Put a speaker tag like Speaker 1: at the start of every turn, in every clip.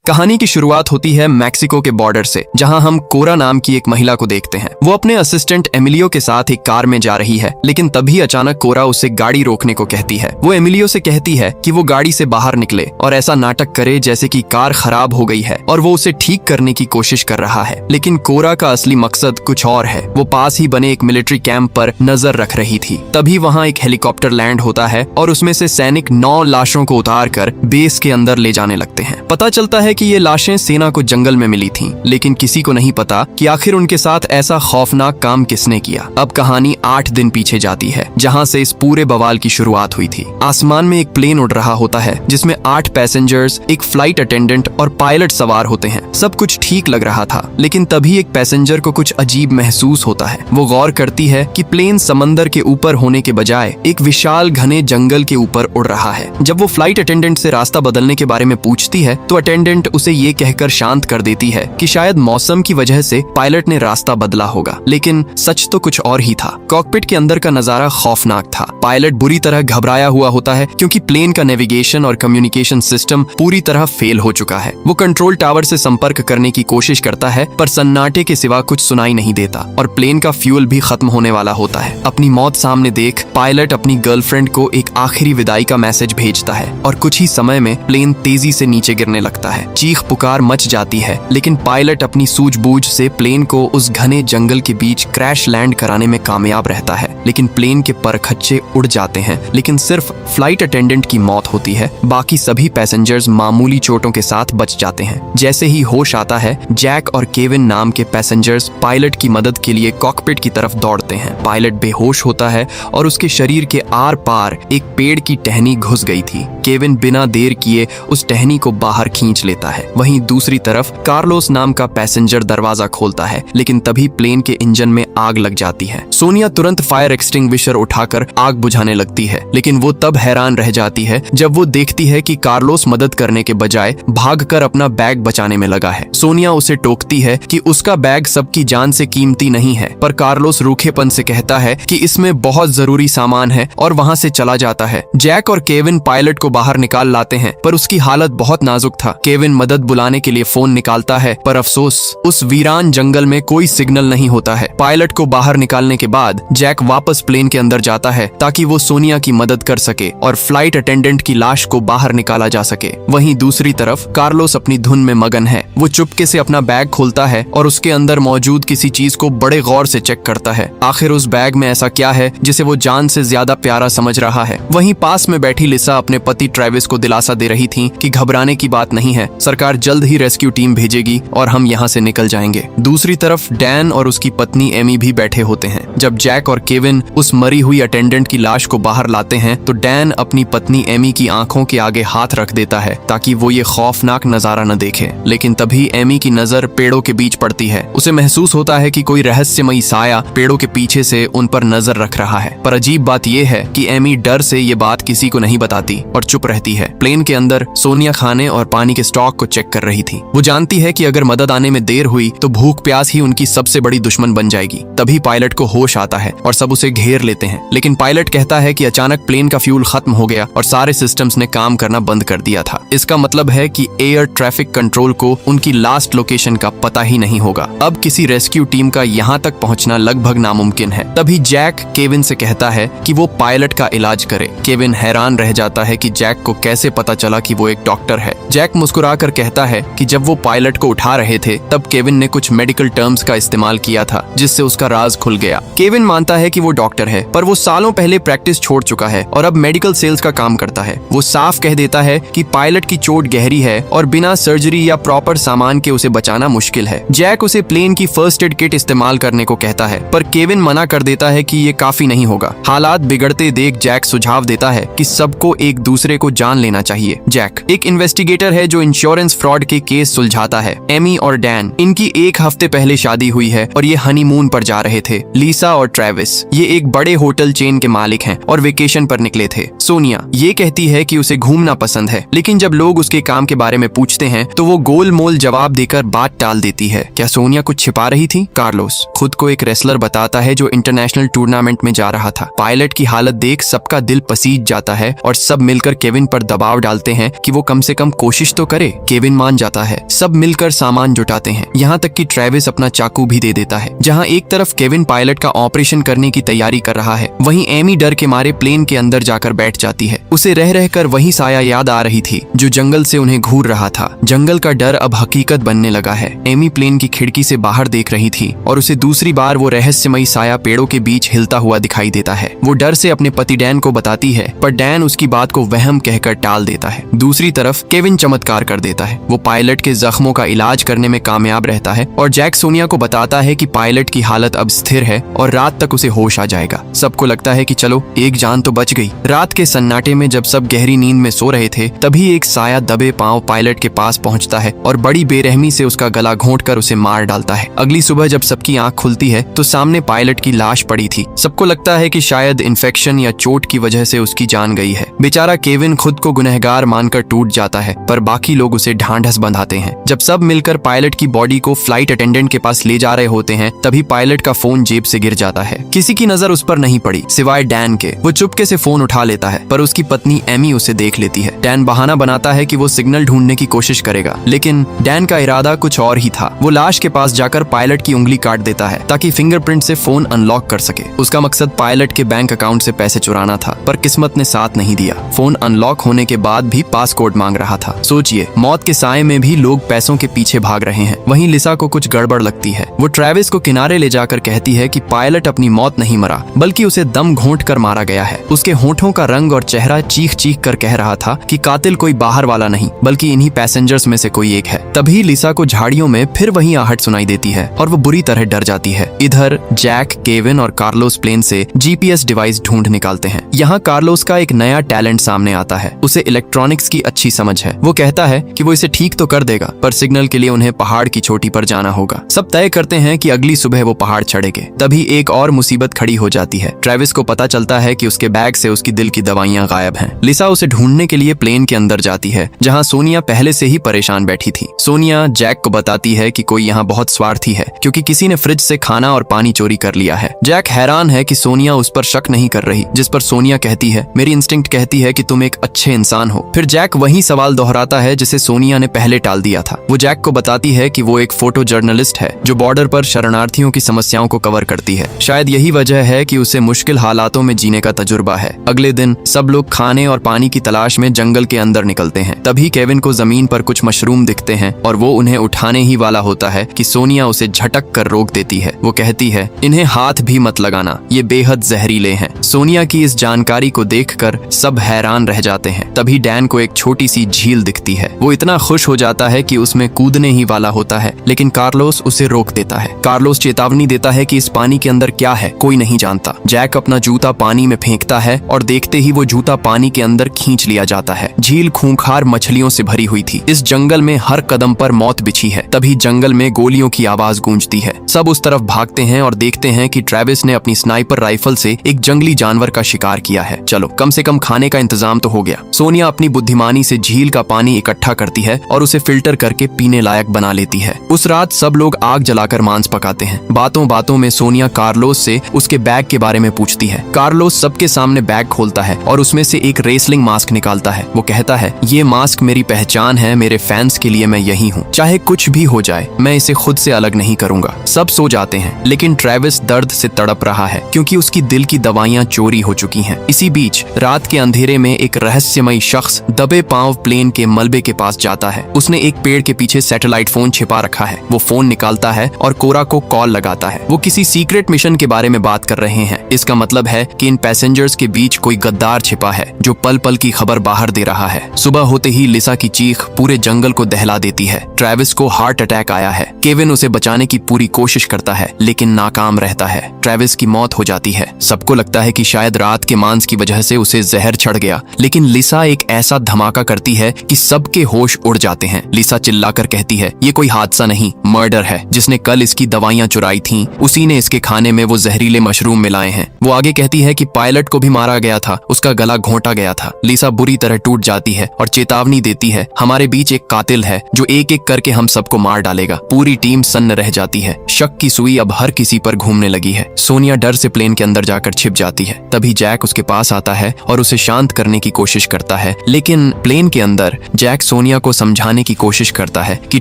Speaker 1: कहानी की शुरुआत होती है मैक्सिको के बॉर्डर से, जहां हम कोरा नाम की एक महिला को देखते हैं। वो अपने असिस्टेंट एमिलियो के साथ एक कार में जा रही है, लेकिन तभी अचानक कोरा उसे गाड़ी रोकने को कहती है। वो एमिलियो से कहती है कि वो गाड़ी से बाहर निकले और ऐसा नाटक करे जैसे कि कार खराब हो गई है और वो उसे ठीक करने की कोशिश कर रहा है। लेकिन कोरा का असली मकसद कुछ और है। वो पास ही बने एक मिलिट्री कैंप पर नजर रख रही थी। तभी वहाँ एक हेलीकॉप्टर लैंड होता है और उसमें से सैनिक 9 लाशों को उतार कर बेस के अंदर ले जाने लगते हैं। पता चलता है कि ये लाशें सेना को जंगल में मिली थीं, लेकिन किसी को नहीं पता कि आखिर उनके साथ ऐसा खौफनाक काम किसने किया। अब कहानी 8 दिन पीछे जाती है, जहां से इस पूरे बवाल की शुरुआत हुई थी। आसमान में एक प्लेन उड़ रहा होता है जिसमें 8 पैसेंजर्स, एक फ्लाइट अटेंडेंट और पायलट सवार होते हैं। सब कुछ ठीक लग रहा था, लेकिन तभी एक पैसेंजर को कुछ अजीब महसूस होता है। वो गौर करती है कि प्लेन समंदर के ऊपर होने के बजाय एक विशाल घने जंगल के ऊपर उड़ रहा है। जब वो फ्लाइट अटेंडेंट से रास्ता बदलने के बारे में पूछती है तो अटेंडेंट उसे ये कहकर शांत कर देती है कि शायद मौसम की वजह से पायलट ने रास्ता बदला होगा, लेकिन सच तो कुछ और ही था। कॉकपिट के अंदर का नजारा खौफनाक था। पायलट बुरी तरह घबराया हुआ होता है क्योंकि प्लेन का नेविगेशन और कम्युनिकेशन सिस्टम पूरी तरह फेल हो चुका है। वो कंट्रोल टावर से संपर्क करने की कोशिश करता है, पर सन्नाटे के सिवा कुछ सुनाई नहीं देता और प्लेन का फ्यूल भी खत्म होने वाला होता है। अपनी मौत सामने देख पायलट अपनी गर्लफ्रेंड को एक आखिरी विदाई का मैसेज भेजता है और कुछ ही समय में प्लेन तेजी से नीचे गिरने लगता है। चीख पुकार मच जाती है, लेकिन पायलट अपनी सूझबूझ से प्लेन को उस घने जंगल के बीच क्रैश लैंड कराने में कामयाब रहता है। लेकिन प्लेन के परखच्चे उड़ जाते हैं, लेकिन सिर्फ फ्लाइट अटेंडेंट की मौत होती है। बाकी सभी पैसेंजर्स मामूली चोटों के साथ बच जाते हैं। जैसे ही होश आता है, जैक और केविन नाम के पैसेंजर्स पायलट की मदद के लिए कॉकपिट की तरफ दौड़ते हैं। पायलट बेहोश होता है और उसके शरीर के आर पार एक पेड़ की टहनी घुस गई थी। केविन बिना देर किए उस टहनी को बाहर खींच लेता है। वहीं दूसरी तरफ कार्लोस नाम का पैसेंजर दरवाजा खोलता है, लेकिन तभी प्लेन के इंजन में आग लग जाती है। सोनिया तुरंत फायर एक्सटिंग्विशर उठाकर आग बुझाने लगती है, लेकिन वो तब हैरान रह जाती है जब वो देखती है कि कार्लोस मदद करने के बजाय भागकर अपना बैग बचाने में लगा है। सोनिया उसे टोकती है कि उसका बैग सबकी जान से कीमती नहीं है, पर कार्लोस रूखेपन से कहता है कि इसमें बहुत जरूरी सामान है और वहां से चला जाता है। जैक और केविन पायलट को बाहर निकाल लाते हैं, पर उसकी हालत बहुत नाजुक था। केविन मदद बुलाने के लिए फोन निकालता है, पर अफसोस उस वीरान जंगल में कोई सिग्नल नहीं होता है। पायलट को बाहर निकालने के बाद जैक वापस प्लेन के अंदर जाता है ताकि वो सोनिया की मदद कर सके और फ्लाइट अटेंडेंट की लाश को बाहर निकाला जा सके। वहीं दूसरी तरफ कार्लोस अपनी धुन में मगन है। वो चुपके से अपना बैग खोलता है और उसके अंदर मौजूद किसी चीज को बड़े गौर से चेक करता है। आखिर उस बैग में ऐसा क्या है जिसे वो जान से ज्यादा प्यारा समझ रहा है। वहीं पास में बैठी लिसा अपने पति ट्रेविस को दिलासा दे रही थी कि घबराने की बात नहीं है, सरकार जल्द ही रेस्क्यू टीम भेजेगी और हम यहाँ से निकल जाएंगे। दूसरी तरफ डैन और उसकी पत्नी एमी भी बैठे होते हैं। जब जैक और केविन उस मरी हुई अटेंडेंट की लाश को बाहर लाते हैं तो डैन अपनी पत्नी एमी की आंखों के आगे हाथ रख देता है ताकि वो ये खौफनाक नजारा न देखे। लेकिन तभी एमी की नजर पेड़ों के बीच पड़ती है। उसे महसूस होता है कि कोई रहस्यमयी साया पेड़ों के पीछे से उन पर नजर रख रहा है। पर अजीब बात यह है कि एमी डर से ये बात किसी को नहीं बताती और चुप रहती है। प्लेन के अंदर सोनिया खाने और पानी के स्टॉक को चेक कर रही थी। वो जानती है कि अगर मदद आने में देर हुई तो भूख प्यास ही उनकी सबसे बड़ी दुश्मन बन जाएगी। तभी पायलट को होश आता है और सब उसे घेर लेते हैं, लेकिन पायलट कहता है कि अचानक प्लेन का फ्यूल खत्म हो गया और सारे सिस्टम्स ने काम करना बंद कर दिया था। इसका मतलब है कि एयर ट्रैफिक कंट्रोल को उनकी लास्ट लोकेशन का पता ही नहीं होगा। अब किसी रेस्क्यू टीम का यहाँ तक पहुँचना लगभग नामुमकिन है। तभी जैक केविन से कहता है कि वो पायलट का इलाज करे। केविन हैरान रह जाता है कि जैक को कैसे पता चला कि वो एक डॉक्टर है। जैक मुस्कुराकर कहता है कि जब वो पायलट को उठा रहे थे तब केविन ने कुछ मेडिकल टर्म्स का इस्तेमाल किया था, जिससे उसका राज खुल गया। केविन मानता है कि वो डॉक्टर है, पर वो सालों पहले प्रैक्टिस छोड़ चुका है और अब मेडिकल सेल्स का काम करता है। वो साफ कह देता है कि पायलट की चोट गहरी है और बिना सर्जरी या प्रॉपर सामान के उसे बचाना मुश्किल है। जैक उसे प्लेन की फर्स्ट एड किट इस्तेमाल करने को कहता है, पर केविन मना कर देता है कि ये काफी नहीं होगा। हालात बिगड़ते देख जैक सुझाव देता है कि सबको एक दूसरे को जान लेना चाहिए। जैक एक इन्वेस्टिगेटर है जो इंश्योरेंस फ्रॉड के केस सुलझाता है। एमी और डैन, इनकी 1 हफ्ते पहले शादी हुई है और ये हनीमून पर जा रहे थे। लिसा और ट्रेविस, ये एक बड़े होटल चेन के मालिक हैं और वेकेशन पर निकले थे। सोनिया ये कहती है कि उसे घूमना पसंद है, लेकिन जब लोग उसके काम के बारे में पूछते हैं तो वो गोलमोल जवाब देकर बात टाल देती है। क्या सोनिया कुछ छिपा रही थी? कार्लोस खुद को एक रेसलर बताता है जो इंटरनेशनल टूर्नामेंट में जा रहा था। पायलट की हालत देख सबका दिल पसीज जाता है और सब मिलकर केविन पर दबाव डालते हैं कि वो कम से कम कोशिश तो करे। केविन मान जाता है। सब मिलकर सामान जुटाते हैं, यहाँ तक कि ट्रेविस अपना चाकू भी दे देता है। जहाँ एक तरफ केविन पायलट का ऑपरेशन करने की तैयारी कर रहा है, वहीं एमी डर के मारे प्लेन के अंदर जाकर बैठ जाती है। उसे रह रहकर वही साया याद आ रही थी जो जंगल से उन्हें घूर रहा था। जंगल का डर अब हकीकत बनने लगा है। एमी प्लेन की खिड़की से बाहर देख रही थी और उसे दूसरी बार वो रहस्यमयी साया पेड़ों के बीच हिलता हुआ दिखाई देता है। वो डर से अपने पति डैन को बताती है, पर डैन उसकी बात को वहम कहकर टाल देता है। दूसरी तरफ केविन चमत्कार कर देता है। वो पायलट के जख्मों का इलाज करने में कामयाब रहता है और जैक सोनिया को बताता है कि पायलट की हालत अब स्थिर है और रात तक उसे होश आ जाएगा। सबको लगता है कि चलो एक जान तो बच गई। रात के सन्नाटे में जब सब गहरी नींद में सो रहे थे, तभी एक साया दबे पांव पायलट के पास पहुंचता है और बड़ी बेरहमी से उसका गला घोंटकर उसे मार डालता है। अगली सुबह जब सबकी आंख खुलती है तो सामने पायलट की लाश पड़ी थी। सबको लगता है कि शायद इन्फेक्शन या चोट की वजह से उसकी जान गई है। बेचारा केविन खुद को गुनहगार मानकर टूट जाता है, पर बाकी लोग उसे ढांढस बंधाते हैं। जब सब मिलकर पायलट की बॉडी को फ्लाइट अटेंडेंट के पास ले जा रहे होते हैं, तभी पायलट का फोन जेब से गिर जाता है। किसी की नजर उस पर नहीं पड़ी सिवाय डैन के। वो चुपके से फोन उठा लेता है, पर उसकी पत्नी एमी उसे देख लेती है। डैन बहाना बनाता है कि वो सिग्नल ढूंढने की कोशिश करेगा, लेकिन डैन का इरादा कुछ और ही था। वो लाश के पास जाकर पायलट की उंगली काट देता है ताकि फिंगरप्रिंट से फोन अनलॉक कर सके। उसका मकसद पायलट के बैंक अकाउंट से पैसे चुराना था, पर किस्मत ने साथ नहीं दिया। फोन अनलॉक होने के बाद भी पासकोड मांग रहा था। सोचिए, मौत के साए में भी लोग पैसों के पीछे भाग रहे हैं। वहीं लिसा को कुछ गड़बड़ लगती है। वो ट्रेविस को किनारे ले जाकर कहती है कि पायलट अपनी मौत नहीं मरा, बल्कि उसे दम घोंट कर मारा गया है। उसके होठों का रंग और चेहरा चीख चीख कर कह रहा था कि कातिल कोई बाहर वाला नहीं, बल्कि इन्हीं पैसेंजर्स में से कोई एक है। तभी लिसा को झाड़ियों में फिर वही आहट सुनाई देती है और वो बुरी तरह डर जाती है। इधर जैक, केविन और कार्लोस प्लेन से जीपीएस डिवाइस ढूंढ निकालते हैं। यहाँ कार्लोस का एक नया टैलेंट सामने आता है। उसे इलेक्ट्रॉनिक्स की अच्छी समझ है। वो कहता है कि वो इसे ठीक तो कर देगा, पर सिग्नल के लिए उन्हें पहाड़ की चोटी पर जाना होगा। सब तय करते हैं कि अगली सुबह वो पहाड़ चढ़ेंगे। तभी एक और मुसीबत खड़ी हो जाती है। ट्रेविस को पता चलता है कि उसके बैग से उसकी दिल की दवाइयां गायब हैं। लिसा उसे ढूंढने के लिए प्लेन के अंदर जाती है, जहां सोनिया पहले से ही परेशान बैठी थी। सोनिया जैक को बताती है कि कोई यहाँ बहुत स्वार्थी है, क्योंकि किसी ने फ्रिज से खाना और पानी चोरी कर लिया है। जैक हैरान है कि सोनिया उस पर शक नहीं कर रही, जिस पर सोनिया कहती है, मेरी इंस्टिंक्ट कहती है कि तुम एक अच्छे इंसान हो। फिर जैक वही सवाल दोहराता है जिसे सोनिया ने पहले टाल दिया था। वो जैक को बताती है कि वो एक फोटो जर्नलिस्ट है जो बॉर्डर पर शरणार्थियों की समस्याओं को कवर करती है। शायद यही वजह है कि उसे मुश्किल हालातों में जीने का तजुर्बा है। अगले दिन सब लोग खाने और पानी की तलाश में जंगल के अंदर निकलते हैं। तभी केविन को जमीन पर कुछ मशरूम दिखते हैं और वो उन्हें उठाने ही वाला होता है कि सोनिया उसे झटक कर रोक देती है। वो कहती है, इन्हें हाथ भी मत लगाना, ये बेहद जहरीले हैं। सोनिया की इस जानकारी को देखकर सब हैरान रह जाते हैं। तभी डैन को एक छोटी सी झील दिखती है। वो इतना खुश हो जाता है कि उसमें कूदने ही वाला होता है, लेकिन कार्लोस उसे रोक देता है। कार्लोस चेतावनी देता है कि इस पानी के अंदर क्या है कोई नहीं जानता। जैक अपना जूता पानी में फेंकता है और देखते ही वो जूता पानी के अंदर खींच लिया जाता है। झील खूंखार मछलियों से भरी हुई थी। इस जंगल में हर कदम पर मौत बिछी है। तभी जंगल में गोलियों की आवाज गूंजती है। सब उस तरफ भागते हैं और देखते हैं कि ट्रेविस ने अपनी स्नाइपर राइफल से एक जंगली जानवर का शिकार किया है। चलो, कम से कम खाने का इंतजाम तो हो गया। सोनिया अपनी बुद्धिमानी से झील का पानी इकट्ठा करती है और उसे फिल्टर करके पीने लायक बना लेती है। उस रात सब लोग आग जलाकर मांस पकाते हैं। बातों बातों में सोनिया कार्लोस से उसके बैग के बारे में पूछती है। कार्लोस सबके सामने बैग खोलता है और उसमें से एक रेसलिंग मास्क निकालता है। वो कहता है, ये मास्क मेरी पहचान है, मेरे फैंस के लिए मैं यही हूँ। चाहे कुछ भी हो जाए, मैं इसे खुद से अलग नहीं करूंगा। सब सो जाते हैं, लेकिन ट्रेविस दर्द से तड़प रहा है क्योंकि उसकी दिल की दवाइयां चोरी हो चुकी हैं। इसी बीच रात के अंधेरे में एक रहस्यमयी शख्स दबे पांव प्लेन के मलबे के पास जाता है। उसने एक पेड़ के पीछे सैटेलाइट फोन छिपा रखा है। वो फोन निकालता है और कोरा को कॉल लगाता है। वो किसी सीक्रेट मिशन के बारे में बात कर रहे हैं। इसका मतलब है कि इन पैसेंजर्स के बीच कोई गद्दार छिपा है जो पल पल की खबर बाहर दे रहा है। सुबह होते ही लिसा की चीख पूरे जंगल को दहला देती है। ट्रेविस को हार्ट अटैक आया है। केविन उसे बचाने की पूरी कोशिश करता है, लेकिन नाकाम रहता है। ट्रेविस की मौत हो जाती है। सबको लगता है कि शायद रात के मांस की वजह से उसे जहर चढ़ गया, लेकिन लिसा एक ऐसा धमाका करती है कि सबके होश उड़ जाते हैं। लिसा चिल्लाकर कहती है, ये कोई हादसा नहीं, मर्डर है। जिसने कल इसकी दवाइयां चुराई थीं, उसी ने इसके खाने में वो जहरीले मशरूम मिलाए हैं। वो आगे कहती है कि पायलट को भी मारा गया था, उसका गला घोंटा गया था। लिसा बुरी तरह टूट जाती है और चेतावनी देती है, हमारे बीच एक कातिल है जो एक एक करके हम सबको मार डालेगा। पूरी टीम सन्न रह जाती है। शक की सुई अब हर किसी पर घूमने लगी है। सोनिया डर से प्लेन के अंदर जाकर छिप जाती है। तभी जैक उसके पास आता है और उसे शांत करने की कोशिश करता है, लेकिन प्लेन के अंदर जैक सोनिया सोनिया को समझाने की कोशिश करता है कि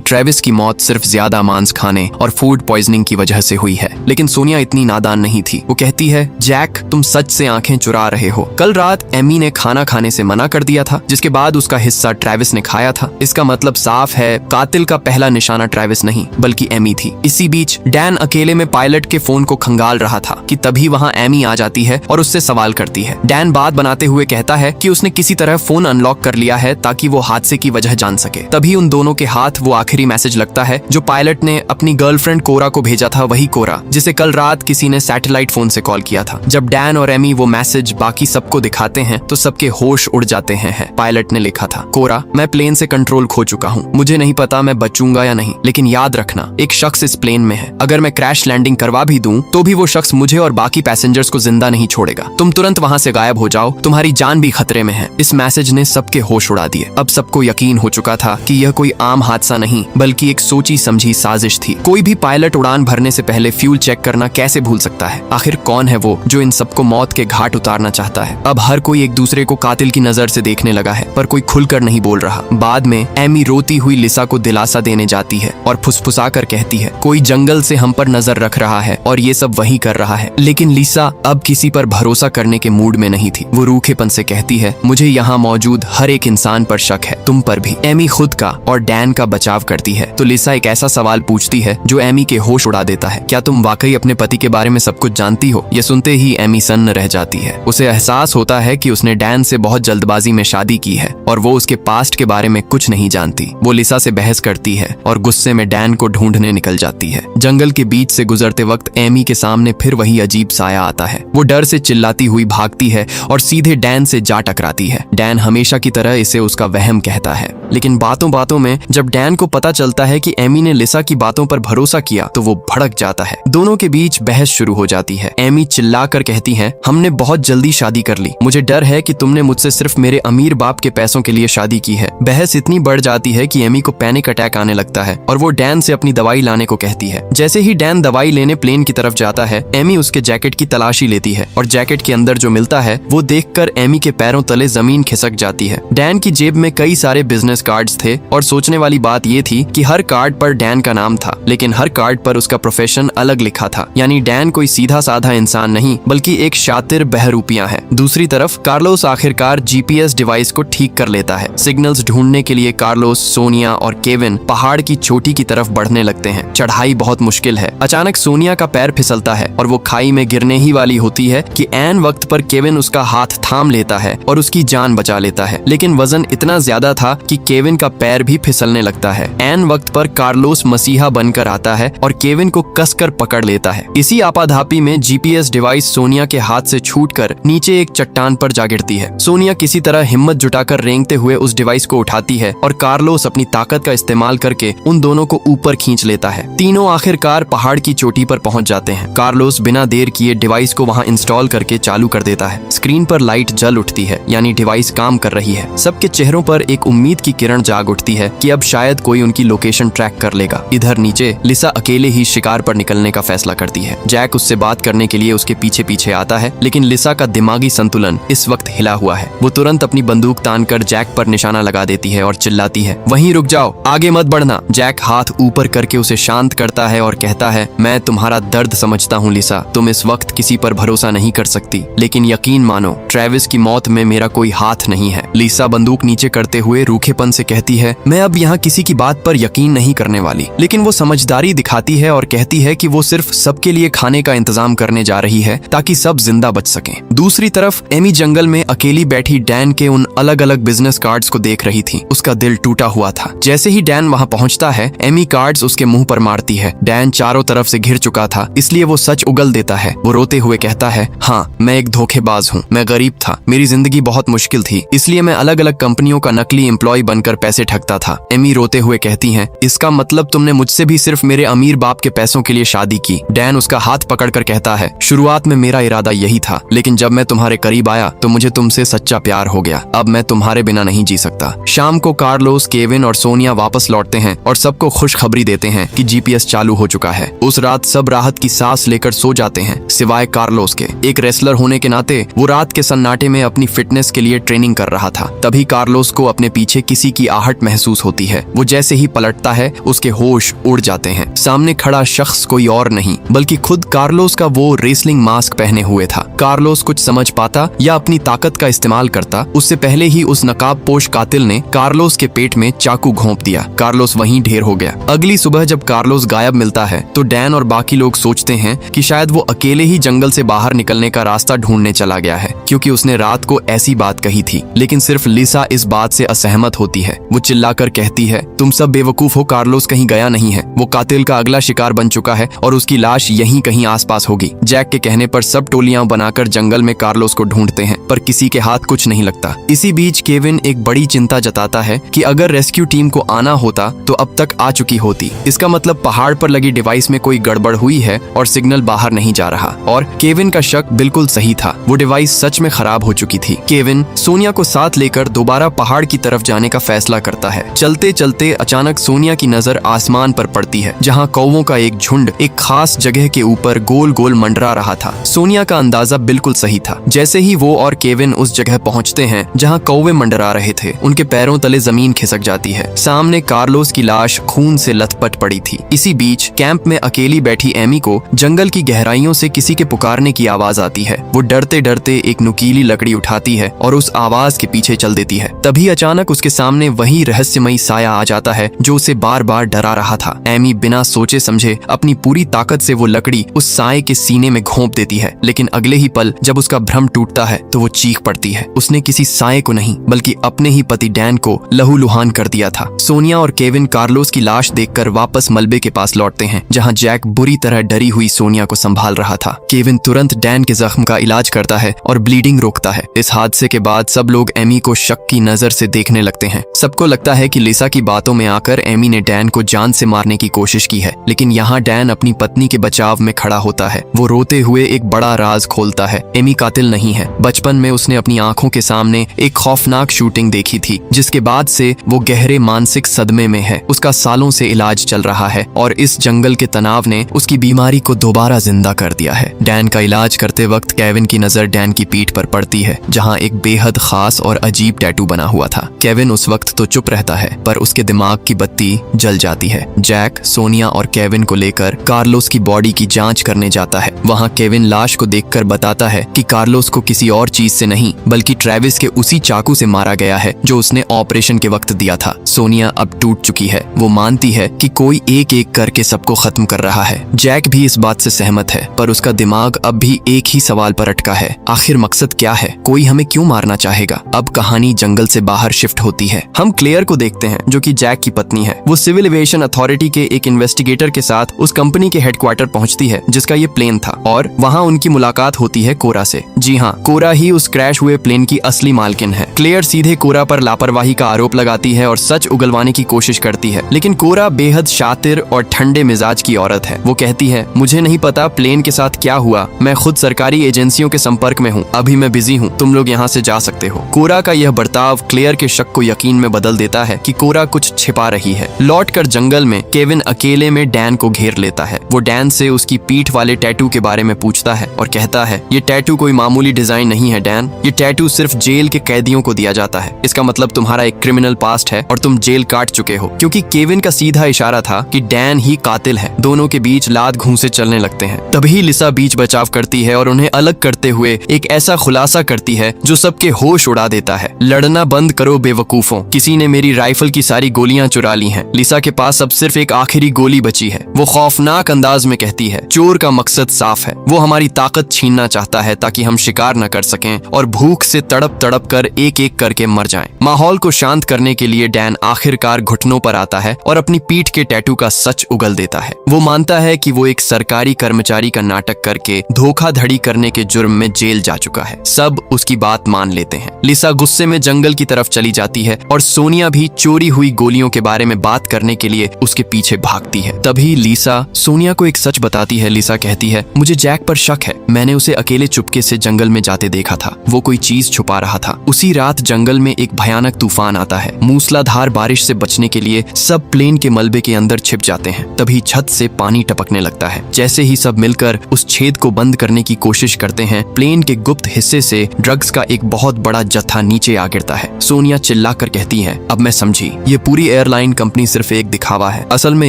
Speaker 1: ट्रेविस की मौत सिर्फ ज्यादा मांस खाने और फूड पॉइजनिंग की वजह से हुई है। लेकिन सोनिया इतनी नादान नहीं थी। वो कहती है, जैक तुम सच से आंखें चुरा रहे हो। कल रात एमी ने खाना खाने से मना कर दिया था, जिसके बाद उसका हिस्सा ट्रेविस ने खाया था। इसका मतलब साफ है, कातिल का पहला निशाना ट्रेविस नहीं बल्कि एमी थी। इसी बीच डैन अकेले में पायलट के फोन को खंगाल रहा था कि तभी वहाँ एमी आ जाती है और उससे सवाल करती है। डैन बात बनाते हुए कहता है कि उसने किसी तरह फोन अनलॉक कर लिया है ताकि वो हादसे की वजह जान सके। तभी उन दोनों के हाथ वो आखिरी मैसेज लगता है जो पायलट ने अपनी गर्लफ्रेंड कोरा को भेजा था, वही कोरा जिसे कल रात किसी ने सैटेलाइट फोन से कॉल किया था। जब डैन और एमी वो मैसेज बाकी सबको दिखाते हैं तो सबके होश उड़ जाते हैं। पायलट ने लिखा था, कोरा मैं प्लेन से कंट्रोल खो चुका हूँ, मुझे नहीं पता मैं बचूंगा या नहीं, लेकिन याद रखना एक शख्स इस प्लेन में है। अगर मैं क्रैश लैंडिंग करवा भी दूं तो भी वो शख्स मुझे और बाकी पैसेंजर्स को जिंदा नहीं छोड़ेगा। तुम तुरंत वहाँ से गायब हो जाओ, तुम्हारी जान भी खतरे में है। इस मैसेज ने सबके होश उड़ा दिए। अब सबको यकीन हो चुका था कि यह कोई आम हादसा नहीं बल्कि एक सोची समझी साजिश थी। कोई भी पायलट उड़ान भरने से पहले फ्यूल चेक करना कैसे भूल सकता है? आखिर कौन है वो जो इन सबको मौत के घाट उतारना चाहता है? अब हर कोई एक दूसरे को कातिल की नजर से देखने लगा है, पर कोई खुलकर नहीं बोल रहा। बाद में एमी रोती हुई लिसा को दिलासा देने जाती है और फुसफुसा कर कहती है, कोई जंगल से हम पर नजर रख रहा है और ये सब वही कर रहा है। लेकिन लिसा अब किसी पर भरोसा करने के मूड में नहीं थी। वो रूखेपन से कहती है, मुझे यहाँ मौजूद हर एक इंसान पर शक है, तुम पर भी। एमी खुद का और डैन का बचाव करती है तो लिसा एक ऐसा सवाल पूछती है जो एमी के होश उड़ा देता है, क्या तुम वाकई अपने पति के बारे में सब कुछ जानती हो? ये सुनते ही एमी सन्न रह जाती है। उसे एहसास होता है कि उसने डैन से बहुत जल्दबाजी में शादी की है और वो उसके पास्ट के बारे में कुछ नहीं जानती। वो लिसा से बहस करती है और गुस्से में डैन को ढूंढने निकल जाती है। जंगल के बीच से गुजरते वक्त एमी के सामने फिर वही अजीब साया आता है। वो डर से चिल्लाती हुई भागती है और सीधे डैन से जा टकराती है। डैन हमेशा की तरह इसे उसका वहम कहता है, लेकिन बातों बातों में जब डैन को पता चलता है कि एमी ने लिसा की बातों पर भरोसा किया तो वो भड़क जाता है। दोनों के बीच बहस शुरू हो जाती है। एमी चिल्लाकर कहती है, हमने बहुत जल्दी शादी कर ली, मुझे डर है कि तुमने मुझसे सिर्फ मेरे अमीर बाप के पैसों के लिए शादी की है। बहस इतनी बढ़ जाती है कि एमी को पैनिक अटैक आने लगता है और वो डैन से अपनी दवाई लाने को कहती है। जैसे ही डैन दवाई लेने प्लेन की तरफ जाता है, एमी उसके जैकेट की तलाशी लेती है और जैकेट के अंदर जो मिलता है वो देखकर एमी के पैरों तले जमीन खिसक जाती है। डैन की जेब में कई सारे बिजनेस कार्ड्स थे और सोचने वाली बात ये थी कि हर कार्ड पर डैन का नाम था, लेकिन हर कार्ड पर उसका प्रोफेशन अलग लिखा था। यानी डैन कोई सीधा साधा इंसान नहीं बल्कि एक शातिर बहरूपिया है। दूसरी तरफ कार्लोस आखिरकार जीपीएस डिवाइस को ठीक कर लेता है। सिग्नल्स ढूंढने के लिए कार्लोस, सोनिया और केविन पहाड़ की चोटी की तरफ बढ़ने लगते हैं। चढ़ाई बहुत मुश्किल है। अचानक सोनिया का पैर फिसलता है और वो खाई में गिरने ही वाली होती है कि ऐन वक्त पर केविन उसका हाथ थाम लेता है और उसकी जान बचा लेता है। लेकिन वजन इतना ज्यादा था कि केविन का पैर भी फिसलने लगता है। ऐन वक्त पर कार्लोस मसीहा बनकर आता है और केविन को कसकर पकड़ लेता है। इसी आपाधापी में जीपीएस डिवाइस सोनिया के हाथ से छूटकर नीचे एक चट्टान पर जा गिरती है। सोनिया किसी तरह हिम्मत जुटाकर रेंगते हुए उस डिवाइस को उठाती है और कार्लोस अपनी ताकत का इस्तेमाल करके उन दोनों को ऊपर खींच लेता है। तीनों आखिरकार पहाड़ की चोटी पर पहुंच जाते हैं। कार्लोस बिना देर किए डिवाइस को वहां इंस्टॉल करके चालू कर देता है। स्क्रीन पर लाइट जल उठती है, यानी डिवाइस काम कर रही है। सबके चेहरों पर एक उम्मीद की किरण जाग उठती है कि अब शायद कोई उनकी लोकेशन ट्रैक कर लेगा। इधर नीचे लिसा अकेले ही शिकार पर निकलने का फैसला करती है। जैक उससे बात करने के लिए उसके पीछे पीछे आता है, लेकिन लिसा का दिमागी संतुलन इस वक्त हिला हुआ है। वो तुरंत अपनी बंदूक तानकर जैक पर निशाना लगा देती है और चिल्लाती है, वहीं रुक जाओ, आगे मत बढ़ना। जैक हाथ ऊपर करके उसे शांत करता है और कहता है, मैं तुम्हारा दर्द समझता हूँ लिसा, तुम इस वक्त किसी पर भरोसा नहीं कर सकती, लेकिन यकीन मानो ट्रेविस की मौत में मेरा कोई हाथ नहीं है। लिसा बंदूक नीचे करते हुए रूखेपन से कहती है, मैं अब यहाँ किसी की बात पर यकीन नहीं करने वाली। लेकिन वो समझदारी दिखाती है और कहती है कि वो सिर्फ सबके लिए खाने का इंतजाम करने जा रही है ताकि सब जिंदा बच सकें। दूसरी तरफ एमी जंगल में अकेली बैठी डैन के उन अलग अलग बिजनेस कार्ड्स को देख रही थी। उसका दिल टूटा हुआ था। जैसे ही डैन वहां पहुंचता है, एमी कार्ड्स उसके मुंह पर मारती है। डैन चारों तरफ से घिर चुका था, इसलिए वो सच उगल देता है। वो रोते हुए कहता है, हाँ मैं एक धोखेबाज हूँ, मैं गरीब था, मेरी जिंदगी बहुत मुश्किल थी, इसलिए मैं अलग अलग कंपनियों का नकली एम्प्लॉय बनकर पैसे ठगता था। एमी रोते हुए कहती है, इसका मतलब तुमने मुझसे भी सिर्फ मेरे अमीर बाप के पैसों के लिए शादी की। डैन उसका हाथ पकड़कर कहता है, शुरुआत में मेरा इरादा यही था, लेकिन जब मैं तुम्हारे करीब आया तो मुझे तुमसे सच्चा प्यार हो गया। अब मैं तुम्हारे बिना नहीं जी सकता। शाम को कार्लोस, केविन और सोनिया वापस लौटते हैं और सबको खुशखबरी देते हैं कि जीपीएस चालू हो चुका है। उस रात सब राहत की सांस लेकर सो जाते हैं, सिवाय कार्लोस के। एक रेसलर होने के नाते वो रात के सन्नाटे में अपनी फिटनेस के लिए ट्रेनिंग कर रहा था। तभी कार्लोस को अपने पीछे किसी की आहट महसूस होती है। वो जैसे ही पलटता है उसके होश उड़ जाते हैं। सामने खड़ा शख्स कोई और नहीं बल्कि खुद कार्लोस का वो रेसलिंग मास्क पहने हुए था। कार्लोस कुछ समझ पाता या अपनी ताकत का इस्तेमाल करता उससे पहले ही उस नकाबपोश कातिल ने कार्लोस के पेट में चाकू घोंप दिया। कार्लोस वहीं ढेर हो गया। अगली सुबह जब कार्लोस गायब मिलता है तो डैन और बाकी लोग सोचते हैं कि शायद वो अकेले ही जंगल से बाहर निकलने का रास्ता ढूंढने चला गया है, क्योंकि उसने रात को ऐसी बात कही थी। लेकिन सिर्फ लिसा इस बात से असहमत होती है। वो चिल्लाकर कहती है, तुम सब बेवकूफ हो, कार्लोस कहीं गया नहीं है। वो कातिल का अगला शिकार बन चुका है और उसकी लाश यहीं कहीं आसपास होगी। जैक के कहने पर सब टोलियां बनाकर जंगल में कार्लोस को ढूंढते हैं, पर किसी के हाथ कुछ नहीं लगता। इसी बीच केविन एक बड़ी चिंता जताता है कि अगर रेस्क्यू टीम को आना होता तो अब तक आ चुकी होती। इसका मतलब पहाड़ पर लगी डिवाइस में कोई गड़बड़ हुई है और सिग्नल बाहर नहीं जा रहा। और केविन का शक बिल्कुल सही था, वो डिवाइस सच में खराब हो चुकी थी। केविन सोनिया को साथ लेकर दोबारा पहाड़ की तरफ जाने का फैसला करता है। चलते चलते अचानक सोनिया की नजर आसमान पर पड़ती है, जहाँ कौवों का एक झुंड एक खास जगह के ऊपर गोल गोल मंडरा रहा था। सोनिया का अंदाजा बिल्कुल सही था। जैसे ही वो और केविन उस जगह पहुंचते हैं जहां कौवे मंडरा रहे थे, उनके पैरों तले जमीन खिसक जाती है। सामने कार्लोस की लाश खून से लथपथ पड़ी थी। इसी बीच कैंप में अकेली बैठी एमी को जंगल की गहराइयों से किसी के पुकारने की आवाज आती है। वो डरते डरते एक नुकीली लकड़ी उठाती है और उस आवाज के पीछे चल देती है। तभी अचानक उसके सामने वही रहस्यमयी साया आ जाता है जो उसे बार बार डरा रहा था। एमी बिना सोचे समझे अपनी पूरी ताकत से वो लकड़ी उस साये के सीने में घोंप देती है, लेकिन अगले ही पल जब उसका भ्रम टूटता है तो वो चीख पड़ती है। उसने किसी साये को नहीं बल्कि अपने ही पति डैन को लहूलुहान कर दिया था। सोनिया और केविन कार्लोस की लाश देखकर वापस मलबे के पास लौटते हैं, जहां जैक बुरी तरह डरी हुई सोनिया को संभाल रहा था। केविन तुरंत डैन के जख्म का इलाज करता है और ब्लीडिंग रोकता है। इस हादसे के बाद सब लोग एमी को शक की नजर से देखने लगते हैं। सबको लगता है कि लिसा की बातों में आकर एमी ने डैन को जान से मारने की कोशिश की है, लेकिन यहाँ डैन अपनी पत्नी के बचाव में खड़ा होता है। वो रोते हुए एक बड़ा राज खोलता है, एमी कातिल नहीं है। बचपन में उसने अपनी आंखों के सामने एक खौफनाक शूटिंग देखी थी, जिसके बाद से वो गहरे मानसिक सदमे में है। उसका सालों से इलाज चल रहा है और इस जंगल के तनाव ने उसकी बीमारी को दोबारा जिंदा कर दिया है। डैन का इलाज करते वक्त केविन की नजर डैन की पीठ पर पड़ती है, जहाँ एक बेहद खास और अजीब टैटू बना हुआ था। केविन उस वक्त तो चुप रहता है, पर उसके दिमाग की बत्ती जल जाती है। जैक सोनिया और केविन को लेकर कार्लोस की बॉडी की जांच करने जाता है। वहाँ केविन लाश को देखकर बताता है कि कार्लोस को किसी और चीज से नहीं बल्कि ट्रेविस के उसी चाकू से मारा गया है जो उसने ऑपरेशन के वक्त दिया था। सोनिया अब टूट चुकी है। वो मानती है कि कोई एक एक करके सबको खत्म कर रहा है। जैक भी इस बात से सहमत है, पर उसका दिमाग अब भी एक ही सवाल पर अटका है, आखिर मकसद क्या है? कोई हमें क्यों मारना चाहेगा? अब कहानी जंगल से बाहर शिफ्ट होती है। हम क्लेयर को देखते हैं, जो कि जैक की पत्नी है। वो सिविल एविएशन अथॉरिटी के एक इन्वेस्टिगेटर के साथ उस कंपनी के हेडक्वार्टर पहुंचती है जिसका ये प्लेन था, और वहाँ उनकी मुलाकात होती है कोरा से। जी हाँ, कोरा ही उस क्रैश हुए प्लेन की असली मालकिन है। क्लेयर सीधे कोरा पर लापरवाही का आरोप लगाती है और सच उगलवाने की कोशिश करती है, लेकिन कोरा बेहद शातिर और ठंडे मिजाज की औरत है। वो कहती है, मुझे नहीं पता प्लेन के साथ क्या हुआ, मैं खुद सरकारी एजेंसियों के संपर्क में हूँ, अभी मैं बिजी हूँ, तुम लोग यहाँ से जा सकते हो। कोरा का यह बर्ताव क्लेयर के शक को यकीन में बदल देता है कि कोरा कुछ छिपा रही है। लौटकर जंगल में केविन अकेले में डैन को घेर लेता है। वो डैन से उसकी पीठ वाले टैटू के बारे में पूछता है और कहता है, ये टैटू कोई मामूली डिजाइन नहीं है डैन, ये टैटू सिर्फ जेल के कैदियों को दिया जाता है। इसका मतलब तुम्हारा एक क्रिमिनल पास्ट है और तुम जेल काट चुके हो। क्योंकि केविन का सीधा इशारा था कि डैन ही कातिल है। दोनों के बीच लात घूंसे चलने लगते हैं। तभी लिसा बीच बचाव करती है और उन्हें अलग करते हुए एक ऐसा खुलासा करती है जो सबके होश उड़ा देता है। लड़ना बंद करो बेवकूफों, किसी ने मेरी राइफल की सारी गोलियां चुरा ली हैं। लिसा के पास अब सिर्फ एक आखिरी गोली बची है। वो खौफनाक अंदाज में कहती है, चोर का मकसद साफ है, वो हमारी ताकत छीनना चाहता है ताकि हम शिकार न कर सकें और भूख से तड़प तड़प कर एक एक करके मर जाएं। माहौल को शांत करने के लिए डैन आखिरकार घुटनों पर आता है और अपनी पीठ के टैटू का सच उगल देता है। वो मानता है कि वो एक सरकारी कर्मचारी का नाटक करके धोखाधड़ी करने के जुर्म में जेल जा चुका है। सब उसकी बात मान लेते हैं। लिसा गुस्से में जंगल की तरफ चली जाती है और सोनिया भी चोरी हुई गोलियों के बारे में बात करने के लिए उसके पीछे भागती है। तभी लिसा सोनिया को एक सच बताती है। लिसा कहती है, मुझे जैक पर शक है, मैंने उसे अकेले चुपके से जंगल में जाते देखा था, वो कोई चीज छुपा रहा था। उसी रात जंगल में एक भयानक तूफान आता है। मूसलाधार बारिश से बचने के लिए सब प्लेन के मलबे के अंदर छिप जाते हैं। तभी छत से पानी टपकने लगता है। जैसे ही सब मिलकर उस छेद को बंद करने की कोशिश करते हैं, प्लेन के गुप्त हिस्से से ड्रग्स का एक बहुत बड़ा जत्था नीचे आ गिरता है। सोनिया चिल्ला आकर कहती है, अब मैं समझी, ये पूरी एयरलाइन कंपनी सिर्फ एक दिखावा है। असल में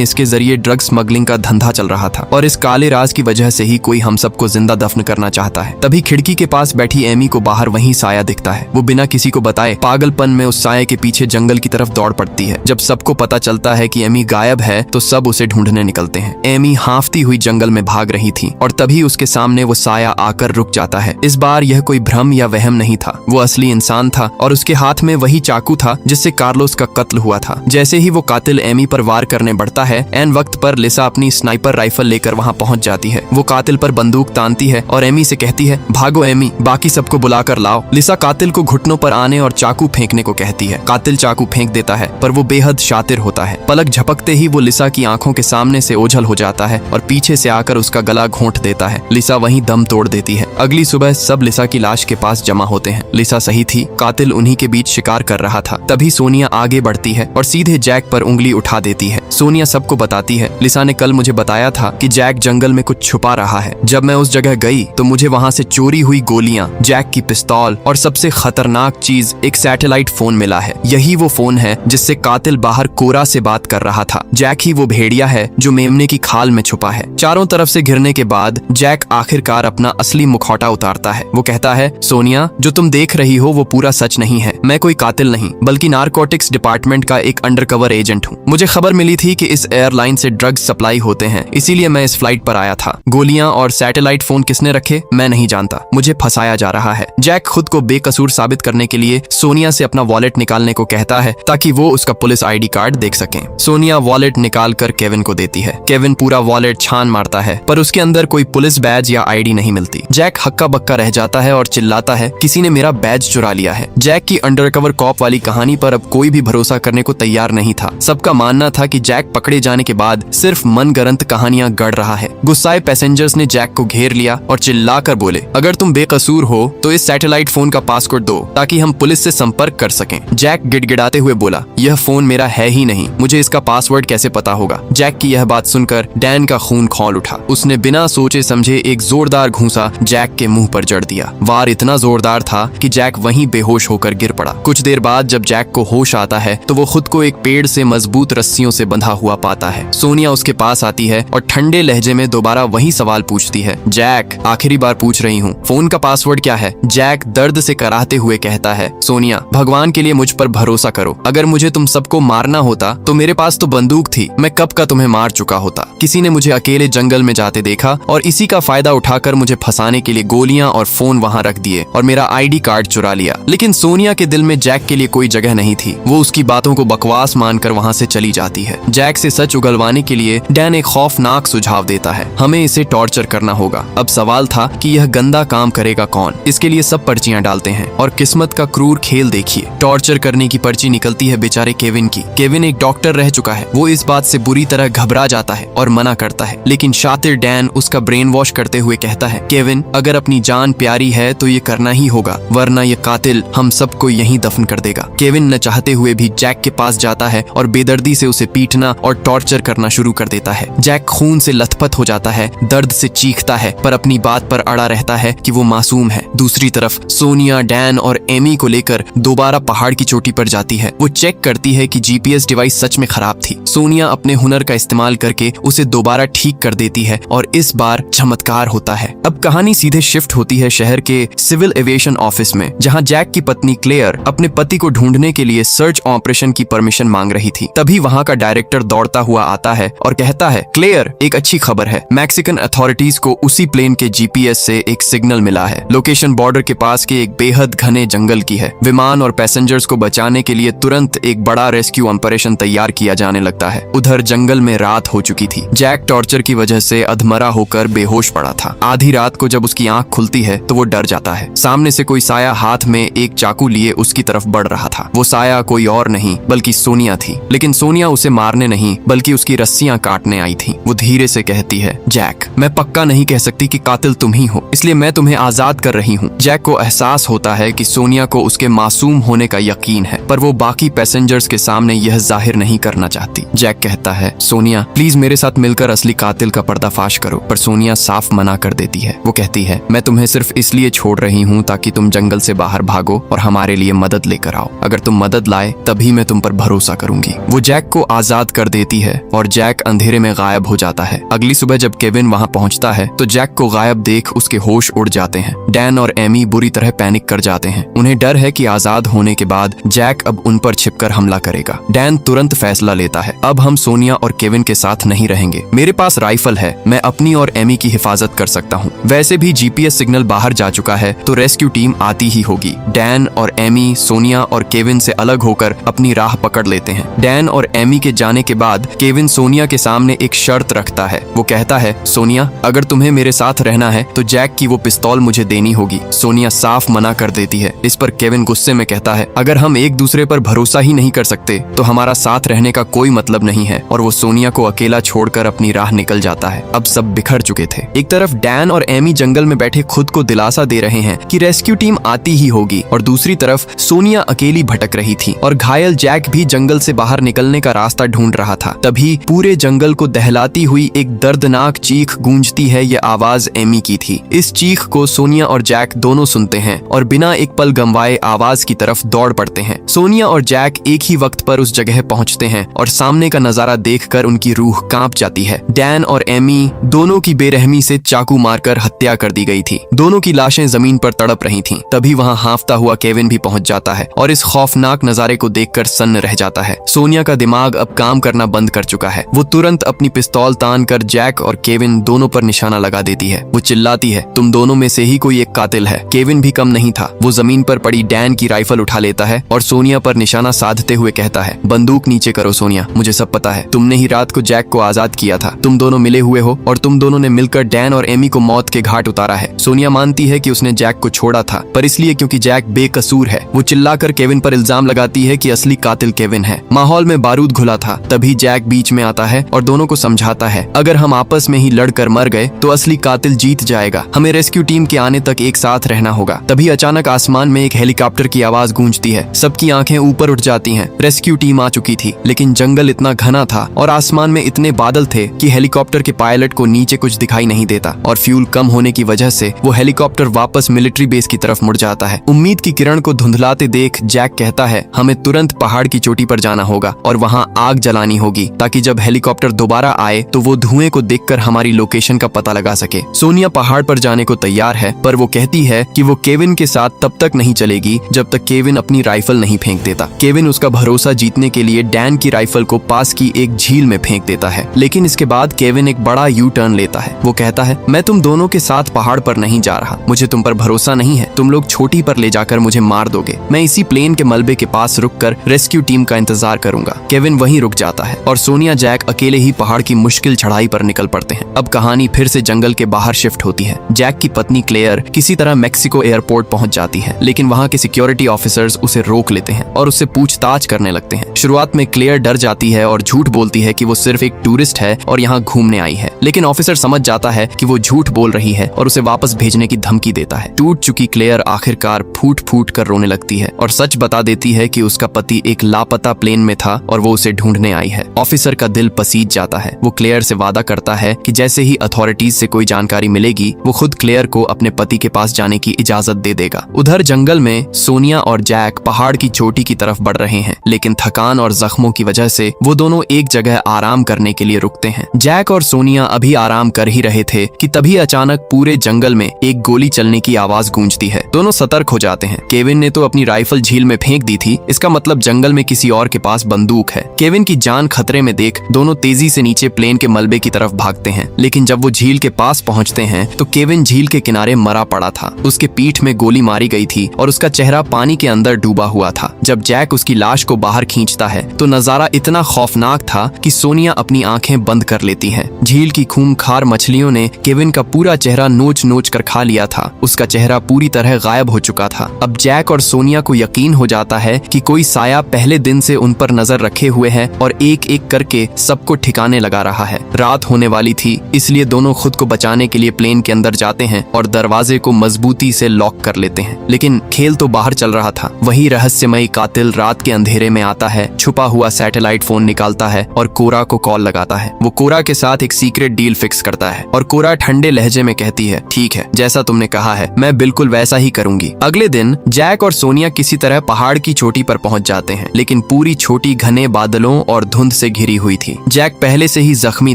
Speaker 1: इसके जरिए ड्रग स्मगलिंग का धंधा चल रहा था और इस काले राज की वजह से ही कोई हम सबको जिंदा दफन करना चाहता है। तभी खिड़की के पास बैठी एमी को बाहर वही साया दिखता है। वो बिना किसी को बताए पागलपन में उस साये के पीछे जंगल की तरफ दौड़ पड़ती है। जब सबको पता चलता है कि एमी गायब है तो सब उसे ढूंढने निकलते हैं। एमी हांफती हुई जंगल में भाग रही थी और तभी उसके सामने वो साया आकर रुक जाता है। इस बार यह कोई भ्रम या वहम नहीं था, वो असली इंसान था और उसके हाथ में वही चाकू था जिससे कार्लोस का कत्ल हुआ था। जैसे ही वो कातिल एमी पर वार करने बढ़ता है, एन वक्त पर लिसा अपनी स्नाइपर राइफल लेकर वहां पहुंच जाती है। वो कातिल पर बंदूक तानती है और एमी से कहती है, भागो एमी, बाकी सबको बुलाकर लाओ। लिसा कातिल को घुटनों पर आने और चाकू फेंकने को कहती है। कातिल चाकू फेंक देता है पर वो बेहद शातिर होता है। पलक झपकते ही वो लिसा की आंखों के सामने से ओझल हो जाता है और पीछे से आकर उसका गला घोंट देता है। लिसा वहीं दम तोड़ देती है। अगली सुबह सब लिसा की लाश के पास जमा होते हैं। लिसा सही थी, कातिल उन्हीं के बीच शिकार कर रहा था। तभी सोनिया आगे बढ़ती है और सीधे जैक पर उंगली उठा देती है। सोनिया सबको बताती है, लिसा ने कल मुझे बताया था कि जैक जंगल में कुछ छुपा रहा है। जब मैं उस जगह गई तो मुझे वहां से चोरी हुई गोलियां, जैक की पिस्तौल और सबसे खतरनाक चीज एक सैटेलाइट फोन मिला है। यही वो फोन है जिससे कातिल बाहर कोरा से बात कर रहा था। जैक ही वो भेड़िया है जो मेमने की खाल में छुपा है। चारों तरफ से घिरने के बाद जैक आखिरकार अपना असली मुखौटा उतारता है। वो कहता है, सोनिया, जो तुम देख रही हो वो पूरा सच नहीं है। मैं कोई कातिल नहीं बल्कि नारकोटिक्स डिपार्टमेंट का एक अंडरकवर एजेंट हूँ। मुझे खबर मिली थी कि इस एयरलाइन से ड्रग्स सप्लाई होते हैं, इसीलिए मैं इस फ्लाइट पर आया था। गोलियां और सैटेलाइट फोन किसने रखे मैं नहीं जानता, मुझे फंसाया जा रहा है। जैक खुद को बेकसूर साबित करने के लिए सोनिया से अपना वॉलेट निकालने को कहता है ताकि वो उसका पुलिस आईडी कार्ड देख सकें। सोनिया वॉलेट निकाल कर केविन को देती है। केविन पूरा वॉलेट छान मारता है पर उसके अंदर कोई पुलिस बैज या आईडी नहीं मिलती। जैक हक्का बक्का रह जाता है और चिल्लाता है, किसी ने मेरा बैज चुरा लिया है। जैक की अंडरकवर कॉप वाली कहानी पर अब कोई भी भरोसा करने को तैयार नहीं था। सबका मानना था कि जैक पकड़े जाने के बाद सिर्फ मनगढ़ंत कहानियां गढ़ रहा है। गुस्साए पैसेंजर्स ने जैक को घेर लिया और चिल्लाकर बोले, अगर तुम बेकसूर हो तो इस सैटेलाइट फोन का पासवर्ड दो ताकि हम पुलिस से संपर्क कर सकें। जैक गिड़गिड़ाते हुए बोला, यह फोन मेरा है ही नहीं, मुझे इसका पासवर्ड कैसे पता होगा। जैक की यह बात सुनकर डैन का खून खौल उठा। उसने बिना सोचे समझे एक जोरदार घूंसा जैक के मुंह पर जड़ दिया। वार इतना जोरदार था कि जैक वहीं बेहोश होकर गिर पड़ा। कुछ देर बाद जब जैक को होश आता है तो वो खुद को एक पेड़ से मजबूत रस्सियों से बंधा हुआ पाता है। सोनिया उसके पास आती है और ठंडे लहजे में दोबारा वही सवाल पूछती है, जैक, आखिरी बार पूछ रही हूँ, फोन का पासवर्ड क्या है। जैक दर्द से कराहते हुए कहता है, सोनिया, भगवान के लिए मुझ पर भरोसा करो। अगर मुझे तुम सबको मारना होता तो मेरे पास तो बंदूक थी, मैं कब का तुम्हें मार चुका होता। किसी ने मुझे अकेले जंगल में जाते देखा और इसी का फायदा उठाकर मुझे फंसाने के लिए गोलियां और फोन वहां रख दिए और मेरा आईडी कार्ड चुरा लिया। लेकिन सोनिया के दिल में जैक के लिए कोई जगह नहीं थी। वो उसकी बातों को बकवास मानकर वहां से चली जाती है। जैक से सच उगलवाने के लिए डैन एक खौफनाक सुझाव देता है, हमें इसे टॉर्चर करना होगा। अब सवाल था कि यह गंदा काम करेगा कौन। इसके लिए सब पर्चियां डालते हैं और किस्मत का क्रूर खेल देखिए। टॉर्चर करने की पर्ची निकलती है बेचारे केविन की। केविन एक डॉक्टर रह चुका है। वो इस बात से बुरी तरह घबरा जाता है और मना करता है, लेकिन शातिर डैन उसका ब्रेन वॉश करते हुए कहता है, केविन, अगर अपनी जान प्यारी है तो ये करना ही होगा, वरना ये कातिल हम सबको यहीं दफन कर देगा। केविन न चाहते हुए भी जैक के पास जाता है और बेदर्दी से उसे पीटना और टॉर्चर करना शुरू कर देता है। जैक खून से लथपथ हो जाता है, दर्द से चीखता है पर अपनी बात पर अड़ा रहता है कि वो मासूम है। दूसरी तरफ सोनिया, डैन और एमी को लेकर दोबारा पहाड़ की चोटी पर जाती है। वो चेक करती है कि जीपीएस डिवाइस सच में खराब थी। सोनिया अपने हुनर का इस्तेमाल करके उसे दोबारा ठीक कर देती है और इस बार चमत्कार होता है। अब कहानी सीधे शिफ्ट होती है शहर के सिविल एविएशन ऑफिस में, जहां जैक की पत्नी क्लेयर अपने पति को ढूंढने के लिए सर्च ऑपरेशन की परमिशन मांग रही थी। तभी वहां का डायरेक्टर दौड़ता हुआ आता है और कहता है, क्लेयर, एक अच्छी खबर है। मैक्सिकन अथॉरिटीज को उसी प्लेन के जीपीएस से एक सिग्नल मिला है। लोकेशन बॉर्डर के पास के एक बेहद घने जंगल की है। विमान और पैसेंजर्स को बचाने के लिए तुरंत एक बड़ा रेस्क्यू ऑपरेशन तैयार किया जाने लगता है। उधर जंगल में रात हो चुकी थी। जैक टॉर्चर की वजह से अधमरा होकर बेहोश पड़ा था। आधी रात को जब उसकी आंख खुलती है तो वो डर जाता है। सामने से कोई साया हाथ में एक चाकू लिए उसकी तरफ बढ़ रहा था। वो साया कोई और नहीं बल्कि सोनिया थी। लेकिन सोनिया उसे मारने नहीं बल्कि उसकी रस्सियां काटने आई थी। वो धीरे से कहती है, जैक, मैं पक्का नहीं कह सकती कि कातिल तुम ही हो, इसलिए मैं तुम्हें आजाद कर रही हूँ। जैक को एहसास होता है कि सोनिया को उसके मासूम होने का यकीन है, पर वो बाकी पैसेंजर्स के सामने यह जाहिर नहीं करना चाहती। जैक कहता है, सोनिया, प्लीज मेरे साथ मिलकर असली कातिल का पर्दाफाश करो। पर सोनिया साफ मना कर देती है। वो कहती है, मैं तुम्हें सिर्फ इसलिए छोड़ रही हूँ ताकि तुम जंगल से बाहर भागो और हमारे लिए मदद लेकर आओ। अगर तुम मदद लाए तभी मैं तुम पर भरोसा करूंगी। वो जैक को आजाद कर देती है और जैक अंधेरे में गायब हो जाता है। अगली सुबह जब केविन वहां पहुंचता है तो जैक को गायब देख उसके होश उड़ जाते हैं। डैन और एमी बुरी तरह पैनिक कर जाते हैं। उन्हें डर है कि आजाद होने के बाद जैक अब उन पर छिपकर हमला करेगा। डैन तुरंत फैसला लेता है, अब हम सोनिया और केविन के साथ नहीं रहेंगे। मेरे पास राइफल है, मैं अपनी और एमी की हिफाजत कर सकता हूँ। वैसे भी जीपीएस सिग्नल बाहर जा चुका है तो रेस्क्यू टीम आती ही होगी। डैन और एमी सोनिया और केविन से अलग होकर अपनी राह पकड़ लेते हैं। डैन और एमी के जाने के बाद केविन सोनिया के सामने एक शर्त रखता है। वो कहता है, सोनिया अगर तुम्हें मेरे साथ रहना है तो जैक की वो पिस्तौल मुझे देनी होगी। सोनिया साफ मना कर देती है। इस पर केविन गुस्से में कहता है, अगर हम एक दूसरे पर भरोसा ही नहीं कर सकते तो हमारा साथ रहने का कोई मतलब नहीं है, और वो सोनिया को अकेला छोड़कर अपनी राह निकल जाता है। अब सब बिखर चुके थे। एक तरफ डैन और एमी जंगल में बैठे खुद को दिलासा दे रहे हैं कि रेस्क्यू टीम आती ही होगी, और दूसरी तरफ सोनिया अकेली भटक रही थी और घायल जैक भी जंगल से बाहर निकलने का रास्ता ढूंढ रहा था। तभी पूरे जंगल को दहलाती हुई एक दर्दनाक चीख गूंजती है। यह आवाज एमी की थी। इस चीख को सोनिया और जैक दोनों सुनते हैं और बिना एक पल गंवाए आवाज की तरफ दौड़ पड़ते हैं। सोनिया और जैक एक ही वक्त पर उस जगह पहुंचते हैं और सामने का नजारा देखकर उनकी रूह कांप जाती है। डैन और एमी दोनों की बेरहमी से चाकू मारकर हत्या कर दी गई थी। दोनों की लाशें जमीन पर तड़प रही थीं। तभी वहां हांफता हुआ केविन भी पहुंच जाता है और इस खौफनाक नजारे को देखकर सन्न रह जाता है। सोनिया का दिमाग अब काम करना बंद कर चुका है। वो तुरंत अपनी पिस्तौल तान कर जैक और केविन दोनों पर निशाना लगा देती है। वो चिल्लाती है, तुम दोनों में से ही कोई एक कातिल है। केविन भी कम नहीं था। वो जमीन पर पड़ी डैन की राइफल उठा लेता है और सोनिया पर निशाना साधते हुए कहता है, बंदूक नीचे करो सोनिया, मुझे सब पता है। तुमने ही रात को जैक को आजाद किया था। तुम दोनों मिले हुए हो और तुम दोनों ने मिलकर डैन और एमी को मौत के घाट उतारा है। सोनिया मानती है कि उसने जैक को छोड़ा था, पर इसलिए क्योंकि जैक बेकसूर है। वो चिल्लाकर केविन पर इल्जाम लगाती है कि असली कातिल केविन है। माहौल में बारूद घुला था। तभी जैक बीच में आता है और दोनों को समझाता है, अगर हम आपस में ही लड़कर मर गए तो असली कातिल जीत जाएगा। हमें रेस्क्यू टीम के आने तक एक साथ रहना होगा। तभी अचानक आसमान में एक हेलीकॉप्टर की आवाज गूंजती है। सबकी आंखें ऊपर उठ जाती हैं। रेस्क्यू टीम आ चुकी थी, लेकिन जंगल इतना घना था और आसमान में इतने बादल थे कि हेलीकॉप्टर के पायलट को नीचे कुछ दिखाई नहीं देता, और फ्यूल कम होने की वजह से वो हेलीकॉप्टर वापस मिलिट्री बेस की तरफ मुड़ जाता है। उम्मीद की किरण को धुंधलाते देख जैक कहता है, हमें तुरंत पहाड़ की चोटी पर जाना होगा और वहां आग जलानी होगी, ताकि जब हेलीकॉप्टर दोबारा आए तो वो धुएं को देखकर हमारी लोकेशन का पता लगा सके। सोनिया पहाड़ पर जाने को तैयार है, पर वो कहती है कि वो केविन के साथ तब तक नहीं चलेगी जब तक केविन अपनी राइफल नहीं फेंक देता। केविन उसका भरोसा जीतने के लिए डैन की राइफल को पास की एक झील में फेंक देता है, लेकिन इसके बाद केविन एक बड़ा यू टर्न लेता है। वो कहता है, मैं तुम दोनों के साथ पहाड़ पर नहीं जा रहा। मुझे तुम पर भरोसा नहीं है। तुम लोग छोटी पर ले जाकर मुझे मार दोगे। मैं इसी प्लेन के मलबे के पास रुककर रेस्क्यू टीम का इंतजार करूंगा। केविन वहीं रुक जाता है और सोनिया जैक अकेले ही पहाड़ की मुश्किल चढ़ाई पर निकल पड़ते हैं। अब कहानी फिर से जंगल के बाहर शिफ्ट होती है। जैक की पत्नी क्लेयर किसी तरह मेक्सिको एयरपोर्ट पहुंच जाती है, लेकिन वहां के सिक्योरिटी ऑफिसर्स उसे रोक लेते हैं और उससे पूछताछ करने लगते हैं। शुरुआत में क्लेयर डर जाती है और झूठ बोलती है कि वो सिर्फ एक टूरिस्ट है और यहाँ घूमने आई है, लेकिन ऑफिसर समझ जाता है कि वो झूठ बोल रही है और उसे वापस भेजने की धमकी देता है। टूट चुकी क्लेयर आखिरकार फूट फूट कर रोने लगती है और सच बता देती है कि उसका पति एक लापता प्लेन में था और वो उसे ढूंढने आई है। ऑफिसर का दिल पसीज जाता है। वो क्लेयर से वादा करता है कि जैसे ही अथॉरिटीज से कोई जानकारी मिलेगी वो खुद क्लेयर को अपने पति के पास जाने की इजाजत दे देगा। उधर जंगल में सोनिया और जैक पहाड़ की चोटी की तरफ बढ़ रहे हैं, लेकिन थकान और जख्मों की वजह से वो दोनों एक जगह आराम करने के लिए रुकते हैं। जैक और सोनिया अभी आराम कर ही रहे थे कि तभी अचानक पूरे जंगल में एक गोली चलने की आवाज गूंजती है। दोनों सतर्क हो जाते हैं। केविन ने तो अपनी राइफल झील में फेंक दी थी, इसका मतलब जंगल में किसी और के पास बंदूक है। केविन की जान खतरे में देख दोनों तेजी से नीचे प्लेन के मलबे की तरफ भागते हैं, लेकिन जब वो झील के पास पहुंचते हैं तो केविन झील के किनारे मरा पड़ा था। उसके पीठ में गोली मारी गई थी और उसका चेहरा पानी के अंदर डूबा हुआ था। जब जैक उसकी लाश को बाहर खींचता है तो नजारा इतना खौफनाक था कि सोनिया अपनी आंखें बंद कर लेती है। झील की खूंखार मछलियों ने केविन का पूरा चेहरा नोच नोच कर खा लिया था। उसका चेहरा पूरी तरह गायब हो चुका था। अब जैक और सोनिया को यकीन हो जाता है कि कोई साया पहले दिन से उन पर नजर रखे हुए है और एक एक करके सबको ठिकाने लगा रहा है। रात होने वाली थी, इसलिए दोनों खुद को बचाने के लिए प्लेन के अंदर जाते हैं और दरवाजे को मजबूती से लॉक कर लेते हैं। लेकिन खेल तो बाहर चल रहा था। वही रहस्यमयी कातिल रात के अंधेरे में आता है, छुपा हुआ सैटेलाइट फोन निकालता है और कोरा को कॉल लगाता है। वो कोरा के साथ एक सीक्रेट डील फिक्स करता है और कोरा ठंडे लहजे में कहती है, ठीक है, जैसा तुमने कहा है मैं बिल्कुल वैसा ही करूंगी। अगले दिन जैक और सोनिया किसी तरह पहाड़ की चोटी पर पहुंच जाते हैं, लेकिन पूरी चोटी घने बादलों और धुंध से घिरी हुई थी। जैक पहले से ही जख्मी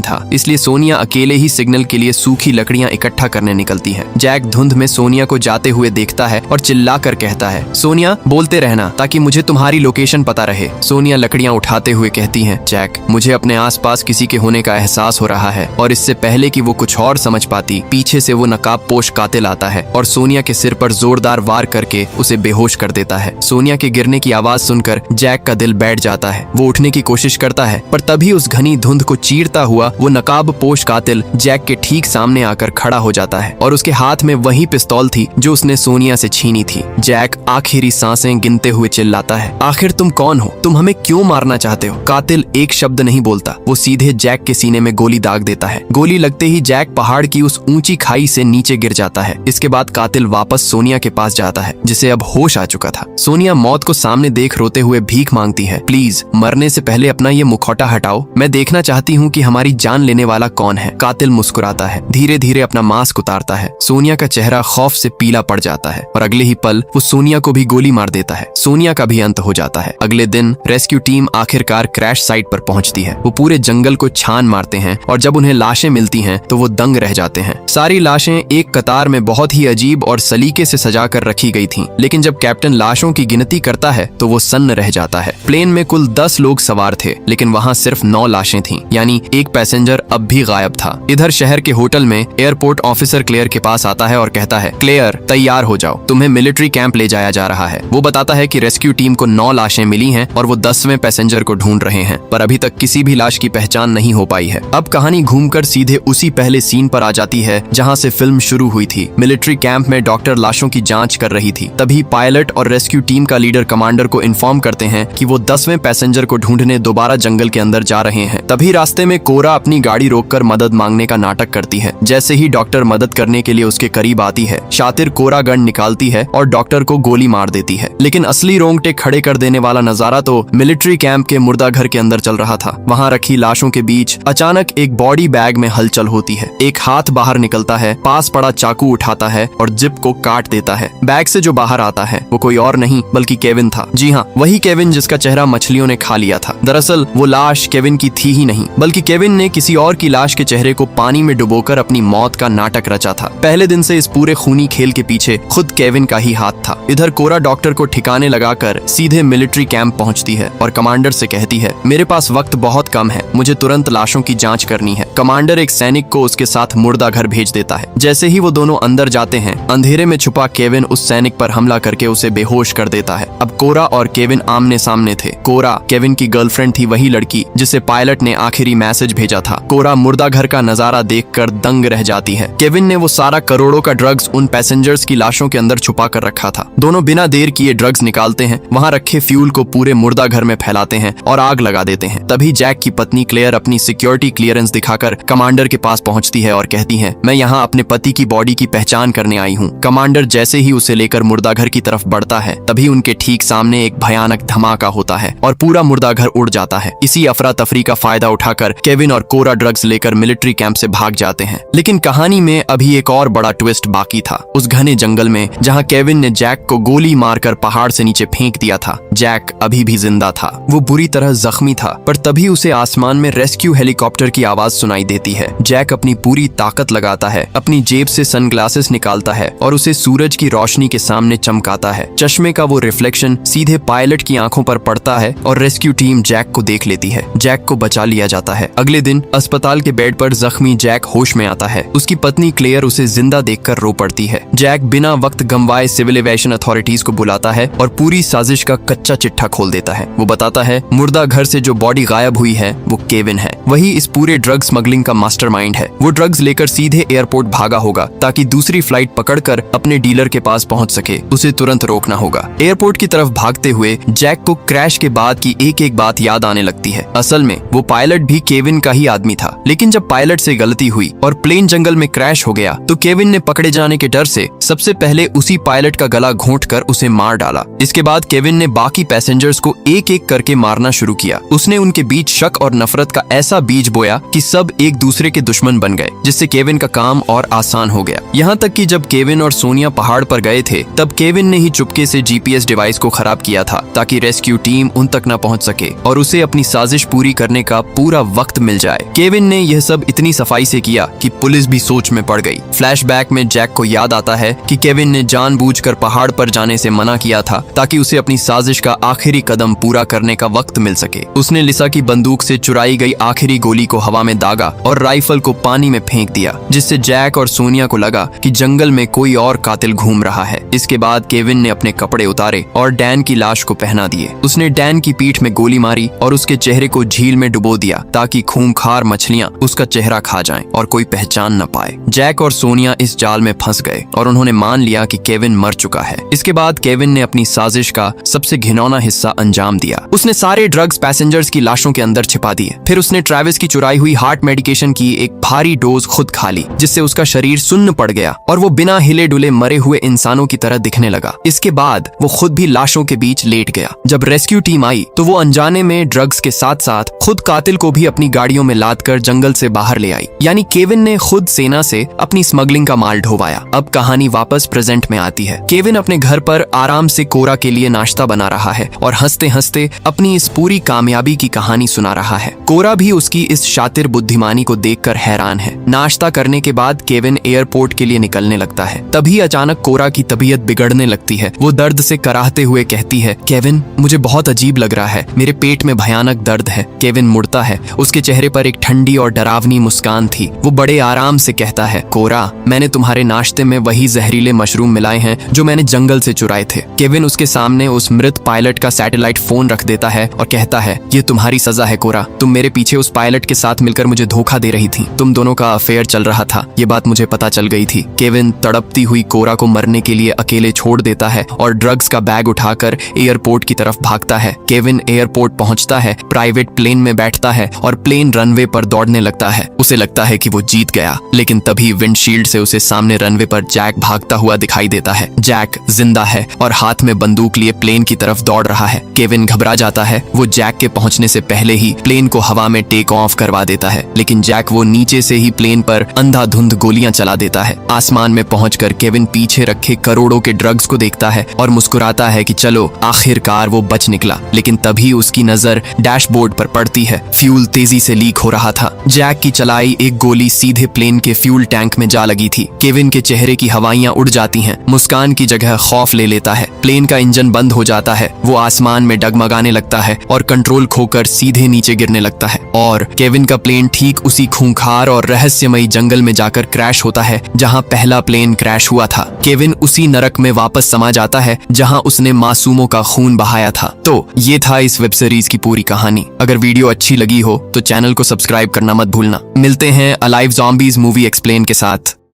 Speaker 1: था, इसलिए सोनिया अकेले ही सिग्नल के लिए सूखी लकड़ियां इकट्ठा करने निकलती है। जैक धुंध में सोनिया को जाते हुए देखता है और चिल्लाकर कहता है, सोनिया बोलते रहना ताकि मुझे तुम्हारी लोकेशन पता रहे। सोनिया लकड़ियां उठाते हुए कहती है, जैक मुझे अपने आसपास किसी के होने का एहसास हो रहा है। और इससे पहले कि वो कुछ और समझ पाती, पीछे से वो नकाबपोश कातिल आता है और सोनिया के सिर पर जोरदार वार करके उसे बेहोश कर देता है। सोनिया के गिरने की आवाज सुनकर जैक का दिल बैठ जाता है। वो उठने की कोशिश करता है, पर तभी उस घनी धुंध को चीरता हुआ वो नकाबपोश कातिल जैक के ठीक सामने आकर खड़ा हो जाता है और उसके हाथ में वही पिस्तौल थी जो उसने सोनिया से छीनी थी। जैक आखिरी सांसें गिनते हुए चिल्लाता है, आखिर तुम कौन हो? तुम हमें क्यों मारना चाहते हो? कातिल एक शब्द नहीं बोलता, वो सीधे जैक के सीने में गोली दाग देता है। गोली लगते ही जैक पहाड़ की उस ऊंची खाई से नीचे गिर जाता है। इसके बाद कातिल वापस सोनिया के पास जाता है, जिसे अब होश आ चुका था। सोनिया मौत को सामने देख रोते हुए भीख मांगती है, प्लीज मरने से पहले अपना ये मुखौटा हटाओ, मैं देखना चाहती हूँ कि हमारी जान लेने वाला कौन है। कातिल मुस्कुराता है, धीरे धीरे अपना मास्क उतारता है। सोनिया का चेहरा खौफ से पीला पड़ जाता है और अगले ही पल वो सोनिया को भी गोली मार देता है। सोनिया का भी अंत हो जाता है। अगले दिन रेस्क्यू टीम आखिरकार क्रैश साइट पर पहुंचती है। वो पूरे जंगल को छान मारते हैं और जब उन्हें लाशें मिलती हैं तो वो दंग रह जाते हैं। सारी लाशें एक कतार में बहुत ही अजीब और सलीके से सजा कर रखी गई थीं, लेकिन जब कैप्टन लाशों की गिनती करता है तो वो सन्न रह जाता है। प्लेन में कुल 10 लोग सवार थे, लेकिन वहाँ सिर्फ 9 लाशें थीं, यानी एक पैसेंजर अब भी गायब था। इधर शहर के होटल में एयरपोर्ट ऑफिसर क्लेयर के पास आता है और कहता है, क्लेयर तैयार हो जाओ, तुम्हें मिलिट्री कैंप ले जाया जा रहा है। वो बताता है कि रेस्क्यू टीम को 9 लाशें मिली हैं और वो 10वें पैसेंजर को ढूंढ रहे हैं, पर अभी तक किसी भी लाश की पहचान नहीं हो पाई है। अब कहानी घूमकर सीधे उसी पहले सीन पर आ जाती है जहां से फिल्म शुरू हुई थी। मिलिट्री कैंप में डॉक्टर लाशों की जांच कर रही थी। तभी पायलट और रेस्क्यू टीम का लीडर कमांडर को इन्फॉर्म करते हैं कि वो 10वें पैसेंजर को ढूंढने दोबारा जंगल के अंदर जा रहे हैं। तभी रास्ते में कोरा अपनी गाड़ी रोककर मदद मांगने का नाटक करती है। जैसे ही डॉक्टर मदद करने के लिए उसके करीब आती है, शातिर कोरा गन निकालती है और डॉक्टर को गोली मार देती है। लेकिन असली रोंगटे खड़े कर देने वाला नजारा तो मिलिट्री कैंप के मुर्दा घर के अंदर चल रहा था। वहाँ रखी लाशों के बीच अचानक एक बॉडी बैग में हलचल होती है। एक हाथ बाहर निकलता है, पास पड़ा चाकू उठाता है और जिप को काट देता है। बैग से जो बाहर आता है वो कोई और नहीं बल्कि केविन था। जी हाँ, वही केविन जिसका चेहरा मछलियों ने खा लिया था। दरअसल वो लाश केविन की थी ही नहीं, बल्कि केविन ने किसी और की लाश के चेहरे को पानी में डुबोकर अपनी मौत का नाटक रचा था। पहले दिन से इस पूरे खूनी खेल के पीछे खुद केविन का ही हाथ था। इधर कोरा डॉक्टर को ठिकाने लगाकर सीधे मिलिट्री कैंप पहुंचती है और कमांडर से कहती है, मेरे पास वक्त बहुत कम है, मुझे तुरंत लाशों की जांच करनी है। कमांडर एक सैनिक को उसके साथ मुर्दा घर भेज देता है। जैसे ही वो दोनों अंदर जाते हैं, अंधेरे में छुपा केविन उस सैनिक पर हमला करके उसे बेहोश कर देता है। अब कोरा और केविन आमने सामने थे। कोरा केविन की गर्लफ्रेंड थी, वही लड़की जिसे पायलट ने आखिरी मैसेज भेजा था। कोरा मुर्दा घर का नजारा देखकर दंग रह जाती है। केविन ने वो सारा करोड़ों का ड्रग्स उन पैसेंजर्स की लाशों के अंदर छुपा कर रखा था। दोनों बिना देर किए ड्रग्स निकालते हैं, वहाँ रखे फ्यूल को पूरे मुर्दा घर में फैलाते हैं और आग लगा देते हैं। तभी जैक की पत्नी क्लेयर अपनी सिक्योरिटी क्लियरेंस दिखाकर कमांडर के पास पहुंचती है और कहती है, मैं यहाँ अपने पति की बॉडी की पहचान करने आई हूँ। कमांडर जैसे ही उसे लेकर मुर्दा घर की तरफ बढ़ता है, तभी उनके ठीक सामने एक भयानक धमाका होता है और पूरा मुर्दा घर उड़ जाता है। इसी अफरा तफरी का फायदा उठाकर केविन और कोरा ड्रग्स लेकर मिलिट्री कैंप से भाग जाते हैं। लेकिन कहानी में अभी एक और बड़ा ट्विस्ट बाकी था। उस घने जंगल में जहाँ केविन ने जैक को गोली मारकर पहाड़ से नीचे फेंक दिया था, जैक अभी भी जिंदा था। वो बुरी तरह जख्मी था, पर तभी उसे आसमान में रेस्क्यू हेलीकॉप्टर की आवाज सुनाई देती है। जैक अपनी पूरी ताकत लगाता है, अपनी जेब से सनग्लासेस निकालता है और उसे सूरज की रोशनी के सामने चमकाता है। चश्मे का वो रिफ्लेक्शन सीधे पायलट की आंखों पर पड़ता है और रेस्क्यू टीम जैक को देख लेती है। जैक को बचा लिया जाता है। अगले दिन अस्पताल के बेड पर जख्मी जैक होश में आता है। उसकी पत्नी क्लेयर उसे जिंदा देखकर रो पड़ती है। जैक बिना वक्त गंवाए सिविल एविएशन अथॉरिटीज को बुलाता है और पूरी साजिश का कच्चा चिट्ठा खोल देता है। वो बताता है, मुर्दा घर से जो बॉडी गायब हुई है वो केविन है। वही इस पूरे ड्रग स्मगलिंग का मास्टरमाइंड है। वो ड्रग्स लेकर सीधे एयरपोर्ट भागा होगा ताकि दूसरी फ्लाइट पकड़कर अपने डीलर के पास पहुंच सके। उसे तुरंत रोकना होगा। एयरपोर्ट की तरफ भागते हुए जैक को क्रैश के बाद की एक एक बात याद आने लगती है। असल में वो पायलट भी केविन का ही आदमी था। था। लेकिन जब पायलट से गलती हुई और प्लेन जंगल में क्रैश हो गया तो केविन ने पकड़े जाने के डर से सबसे पहले उसी पायलट का गला घोंटकर उसे मार डाला। इसके बाद केविन ने बाकी पैसेंजर्स को एक एक करके मारना शुरू किया। उसने उनके बीच शक और नफरत का ऐसा बीज बोया कि सब एक दूसरे के दुश्मन बन गए, जिससे केविन का काम और आसान हो गया। यहाँ तक कि जब केविन और सोनिया पहाड़ पर गए थे तब केविन ने ही चुपके से जीपीएस डिवाइस को खराब किया था ताकि रेस्क्यू टीम उन तक न पहुंच सके और उसे अपनी साजिश पूरी करने का पूरा वक्त मिल जाए। केविन ने यह सब इतनी सफाई से किया कि पुलिस भी सोच में पड़ गई। फ्लैशबैक में जैक को याद आता है कि केविन ने जानबूझकर पहाड़ पर जाने से मना किया था ताकि उसे अपनी साजिश का आखिरी कदम पूरा करने का वक्त मिल सके। उसने लिसा की बंदूक से चुराई गई आखिरी गोली को हवा में दागा और राइफल को पानी में फेंक दिया, जिससे जैक और सोनिया को लगा कि जंगल में कोई और कातिल घूम रहा है। इसके बाद केविन ने अपने कपड़े उतारे और डैन की लाश को पहना दिए। उसने डैन की पीठ में गोली मारी और उसके चेहरे को झील में डुबो दिया ताकि खूंखार मछलियां उसका चेहरा खा जाएं और कोई पहचान न पाए। जैक और सोनिया इस जाल में फंस गए और उन्होंने मान लिया कि केविन मर चुका है। इसके बाद केविन ने अपनी साजिश का सबसे घिनौना हिस्सा अंजाम दिया। उसने सारे ड्रग्स पैसेंजर्स की लाशों के अंदर छिपा दिए। फिर उसने ट्रेविस की चुराई हुई हार्ट मेडिकेशन की एक भारी डोज खुद खा ली, जिससे उसका शरीर सुन्न पड़ गया और वो बिना हिले डुले मरे हुए इंसानों की तरह दिखने लगा। इसके बाद वो खुद भी लाशों के बीच लेट गया। जब रेस्क्यू टीम आई तो वो अनजाने में ड्रग्स के साथ साथ खुद कातिल को भी अपनी गाड़ियों में लादकर जंगल से बाहर ले आई। यानी केविन ने खुद सेना से अपनी स्मगलिंग का माल ढोवाया। अब कहानी वापस प्रेजेंट में आती है। केविन अपने घर पर आराम से कोरा के लिए नाश्ता बना रहा है और हंसते हंसते अपनी इस पूरी कामयाबी की कहानी सुना रहा है। कोरा भी उसकी इस शातिर बुद्धिमानी को देखकर हैरान है। नाश्ता करने के बाद केविन एयरपोर्ट के लिए निकलने लगता है। तभी अचानक कोरा की तबीयत बिगड़ने लगती है। वो दर्द से कराहते हुए कहती है, केविन मुझे बहुत अजीब लग रहा है, मेरे पेट में भयानक दर्द है। केविन मुड़ता है। उसके चेहरे पर एक ठंडी और डरावनी मुस्कान थी। वो बड़े आराम से कहता है, कोरा मैंने तुम्हारे नाश्ते में वही जहरीले मशरूम मिलाए हैं जो मैंने जंगल से चुराए थे। केविन उसके सामने उस मृत पायलट का सैटेलाइट फोन रख देता है और कहता है, ये तुम्हारी सजा है कोरा। तुम मेरे पीछे उस पायलट के साथ मिलकर मुझे धोखा दे रही थी। तुम दोनों का अफेयर चल रहा था, ये बात मुझे पता चल गई थी। केविन तड़पती हुई कोरा को मरने के लिए अकेले छोड़ देता है और ड्रग्स का बैग उठाकर एयरपोर्ट की तरफ भागता है। केविन एयरपोर्ट पहुंचता है, प्राइवेट प्लेन में बैठता है और प्लेन रनवे पर दौड़ने लगता है। उसे लगता है कि वो जीत गया, लेकिन तभी विंडशील्ड से उसे सामने रनवे पर जैक भागता हुआ दिखाई देता है। जैक जिंदा है और हाथ में बंदूक लिए प्लेन की तरफ दौड़ रहा है। केविन घबरा जाता है। वो जैक के पहुंचने से पहले ही प्लेन को हवा में टेक ऑफ करवा देता है, लेकिन जैक वो नीचे से ही प्लेन पर अंधाधुंध गोलियां चला देता है। आसमान में पहुंचकर केविन पीछे रखे करोड़ों के ड्रग्स को देखता है और मुस्कुराता है कि चलो आखिरकार वो बच निकला। लेकिन तभी उसकी नजर डैशबोर्ड पर पड़ती है। फ्यूल तेजी से लीक हो रहा था। जैक की चलाई एक गोली सीधे प्लेन के फ्यूल टैंक में जा लगी थी। केविन के चेहरे की हवाइयां उड़ जाती हैं। मुस्कान की जगह खौफ ले लेता है। प्लेन का इंजन बंद हो जाता है। वो आसमान में डगमगाने लगता है और कंट्रोल खोकर सीधे नीचे गिरने लगता है और केविन का प्लेन ठीक उसी खूंखार और रहस्यमयी जंगल में जाकर क्रैश होता है जहां पहला प्लेन क्रैश हुआ था। केविन उसी नरक में वापस समा जाता है जहां उसने मासूमों का खून बहाया था। तो ये था इस वेब सीरीज की पूरी कहानी। अगर वीडियो अच्छी लगी हो तो चैनल को सब्सक्राइब करना मत भूलना। मिलते हैं अलाइव ज़ॉम्बीज़ मूवी एक्सप्लेन के साथ।